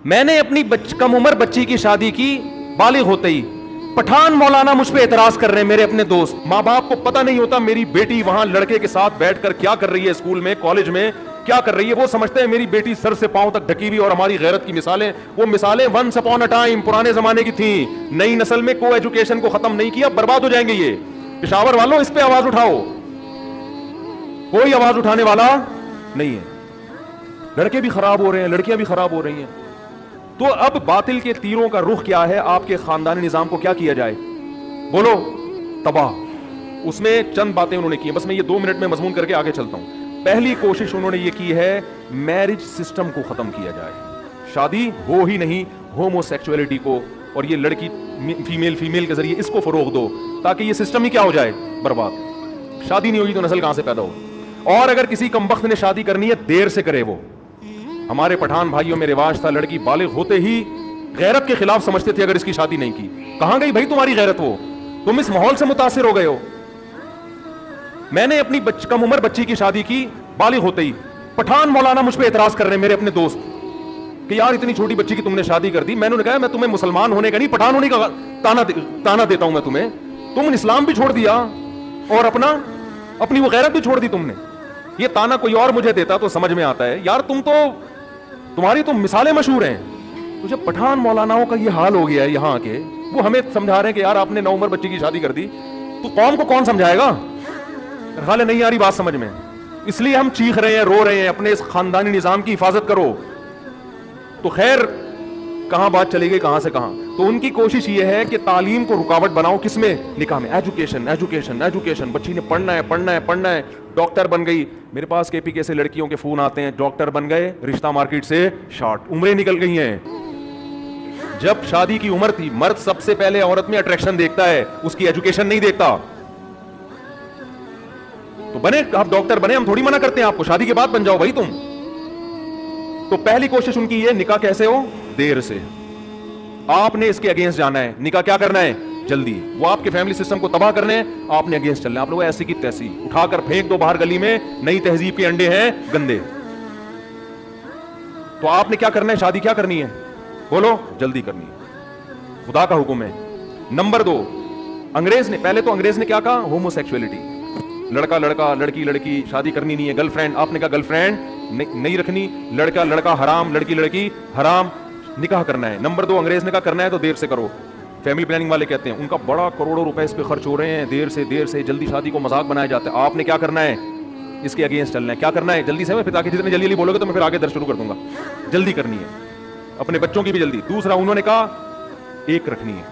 میں نے اپنی کم عمر بچی کی شادی کی بالغ ہوتے ہی. پٹھان مولانا مجھ پہ اعتراض کر رہے ہیں میرے اپنے دوست. ماں باپ کو پتہ نہیں ہوتا میری بیٹی وہاں لڑکے کے ساتھ بیٹھ کر کیا کر رہی ہے, اسکول میں کالج میں کیا کر رہی ہے. وہ سمجھتے ہیں میری بیٹی سر سے پاؤں تک ڈھکی ہوئی, اور ہماری غیرت کی مثالیں وہ مثالیں ونس اپون اے ٹائم پرانے زمانے کی تھیں. نئی نسل میں کو ایجوکیشن کو ختم نہیں کیا, برباد ہو جائیں گے یہ. پشاور والوں اس پہ آواز اٹھاؤ, کوئی آواز اٹھانے والا نہیں ہے. لڑکے بھی خراب ہو رہے ہیں, لڑکیاں بھی خراب ہو رہی ہیں. تو اب باطل کے تیروں کا رخ کیا ہے, آپ کے خاندانی نظام کو کیا کیا جائے, بولو, تباہ. اس میں چند باتیں انہوں نے کی ہیں, بس میں یہ 2 منٹ میں مضمون کر کے آگے چلتا ہوں. پہلی کوشش انہوں نے یہ کی ہے میرج سسٹم کو ختم کیا جائے, شادی ہو ہی نہیں, ہومو سیکچولیٹی کو اور یہ لڑکی فیمیل کے ذریعے اس کو فروغ دو تاکہ یہ سسٹم ہی کیا ہو جائے, برباد. شادی نہیں ہوگی تو نسل کہاں سے پیدا ہو. اور اگر کسی کمبخت نے شادی کرنی ہے دیر سے کرے. وہ ہمارے پٹھان بھائیوں میں رواج تھا, لڑکی بالغ ہوتے ہی غیرت کے خلاف سمجھتے تھے اگر اس کی شادی نہیں کی. کہاں گئی بھائی تمہاری غیرت, وہ تم اس ماحول سے متاثر ہو گئے ہو. میں نے اپنی کم عمر بچی کی شادی کی بالغ ہوتے ہی. پٹھان مولانا مجھ پہ اعتراض کر رہے ہیں میرے اپنے دوست کہ یار اتنی چھوٹی بچی کی تم نے شادی کر دی. میں نے کہا میں تمہیں مسلمان ہونے کا نہیں پٹھان ہونے کا تانا دیتا ہوں میں تمہیں. تم نے اسلام بھی چھوڑ دیا اور اپنی وہ غیرت بھی چھوڑ دی تم نے. یہ تانا کوئی اور مجھے دیتا تو سمجھ میں آتا ہے یار, تمہاری تو مثالیں مشہور ہیں. تو جب پٹھان مولاناؤں کا یہ حال ہو گیا ہے یہاں کے, وہ ہمیں سمجھا رہے ہیں کہ یار آپ نے 9 عمر بچی کی شادی کر دی, تو قوم کو کون سمجھائے گا. خالے نہیں آ رہی بات سمجھ میں, اس لیے ہم چیخ رہے ہیں, رو رہے ہیں, اپنے اس خاندانی نظام کی حفاظت کرو. تو خیر کہاں بات چلی گئی, کہاں سے کہاں. تو ان کی کوشش یہ ہے کہ تعلیم کو رکاوٹ بناؤ, کس میں, نکاح میں. ایجوکیشن ایجوکیشن ایجوکیشن, بچی نے پڑھنا ہے پڑھنا ہے پڑھنا ہے. ڈاکٹر بن گئی, میرے پاس کے پی کے سے لڑکیوں کے فون آتے ہیں, ڈاکٹر بن گئے, رشتہ مارکیٹ سے شارٹ, عمریں نکل گئی ہیں. جب شادی کی عمر تھی, مرد سب سے پہلے عورت میں اٹریکشن دیکھتا ہے, اس کی ایجوکیشن نہیں دیکھتا. تو بنے آپ ڈاکٹر بنے, ہم تھوڑی منع کرتے ہیں آپ کو, شادی کے بعد بن جاؤ بھائی تم. تو پہلی کوشش ان کی یہ, نکاح کیسے ہو, دیر سے. آپ نے اس کے اگینسٹ جانا ہے, نکاح کیا کرنا ہے, جلدی. وہ آپ کے فیملی سسٹم کو تباہ کرنے ہیں, آپ نے اگینسٹ چلنا ہے. آپ لوگ ایسی کی تیسی اٹھا کر پھینک دو باہر گلی میں, نئی تہذیب کے انڈے ہیں گندے. تو آپ نے کیا کرنا ہے, شادی کیا کرنی ہے, بولو, جلدی کرنی ہے, خدا کا حکم ہے. نمبر 2, پہلے تو انگریز نے کیا کہا, ہومو سیکچولیٹی, لڑکا لڑکا لڑکی لڑکی, شادی کرنی نہیں ہے. گرل فرینڈ, آپ نے کہا گرل فرینڈ نہیں رکھنی, لڑکا لڑکا حرام, لڑکی لڑکی حرام, نکاح کرنا ہے. نمبر 2, انگریز نے کہا کرنا ہے تو دیر سے کرو. فیملی پلاننگ والے کہتے ہیں ان کا بڑا کروڑوں روپے اس پہ خرچ ہو رہے ہیں, دیر سے جلدی شادی کو مذاق بنایا جاتا ہے. آپ نے کیا کرنا ہے, اس کے اگینسٹ چلنا ہے. کیا کرنا ہے, جلدی سے, میں تاکہ جتنے جلدی بولو گے تو میں پھر آگے درس شروع کر دوں گا. جلدی کرنی ہے, اپنے بچوں کی بھی جلدی. دوسرا انہوں نے کہا ایک رکھنی ہے.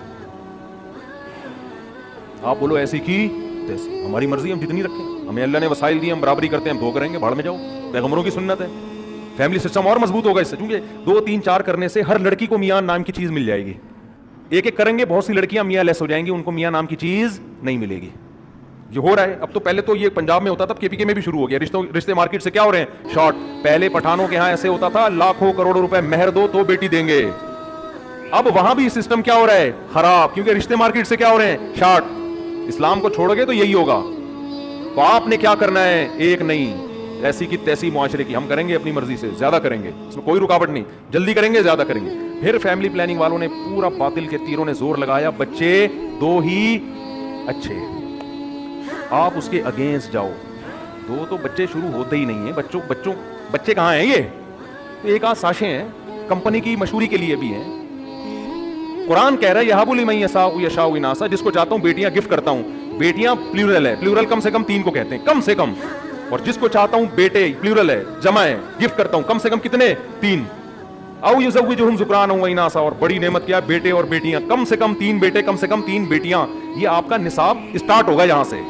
آپ بولو ایسی کی تیسی, ہماری مرضی, ہم جتنی رکھیں, ہمیں اللہ نے وسائل دیے, ہم برابری کرتے ہیں, ہم دو کریں گے, بھاڑ میں جاؤ, پیغمبروں کی سنت ہے. فیملی سسٹم اور مضبوط ہوگا اس سے, کیونکہ 2 3 4 کرنے سے ہر لڑکی کو میاں نام کی چیز مل جائے گی. ایک ایک کریں گے, بہت سی لڑکیاں میاں لیس ہو جائیں گی, ان کو میاں نام کی چیز نہیں ملے گی. یہ ہو رہا ہے اب. تو پہلے تو یہ پنجاب میں ہوتا تھا, کے پی کے میں بھی شروع ہو گیا. رشتے مارکیٹ سے کیا ہو رہے ہیں, شارٹ. پہلے پٹھانوں کے ہاں ایسے ہوتا تھا, لاکھوں کروڑوں روپے مہر دو تو بیٹی دیں گے. اب وہاں بھی سسٹم کیا ہو رہا ہے, خراب, کیونکہ رشتے مارکیٹ سے کیا ہو رہے ہیں, شارٹ. اسلام کو چھوڑ گے تو یہی ہوگا. تو آپ نے کیا کرنا ہے, ایک نہیں, ایسی کی تیسی معاشرے کی. ہم کریں گے اپنی مرضی سے, زیادہ کریں گے, اس میں کوئی رکاوٹ نہیں, جلدی کریں گے, زیادہ کریں گے. پھر فیملی پلاننگ والوں نے پورا باطل کے تیروں نے زور لگایا, بچے 2 ہی اچھے, آپ اس کے اگینسٹ جاؤ. 2 تو بچے شروع ہوتے ہی نہیں ہیں. بچے کہاں ہیں, یہ ایک آدھ ساشیں ہیں, کمپنی کی مشہوری کے لیے بھی ہیں. قرآن کہہ رہا ہے یہاب لمن یشاء یشاء اناثا, جس کو چاہتا ہوں بیٹیاں گفٹ کرتا ہوں. بیٹیاں پلورل ہے, پلورل کم سے کم 3 کو کہتے ہیں, کم سے کم. اور جس کو چاہتا ہوں بیٹے, پلورل ہے, جمع ہے, گفٹ کرتا ہوں, کم سے کم کتنے, 3. او یزوجہم ذکرانا و اناثا, اور بڑی نعمت کیا, بیٹے اور بیٹیاں, کم سے کم 3 بیٹے, کم سے کم 3 بیٹیاں. یہ آپ کا نصاب اسٹارٹ ہوگا یہاں سے.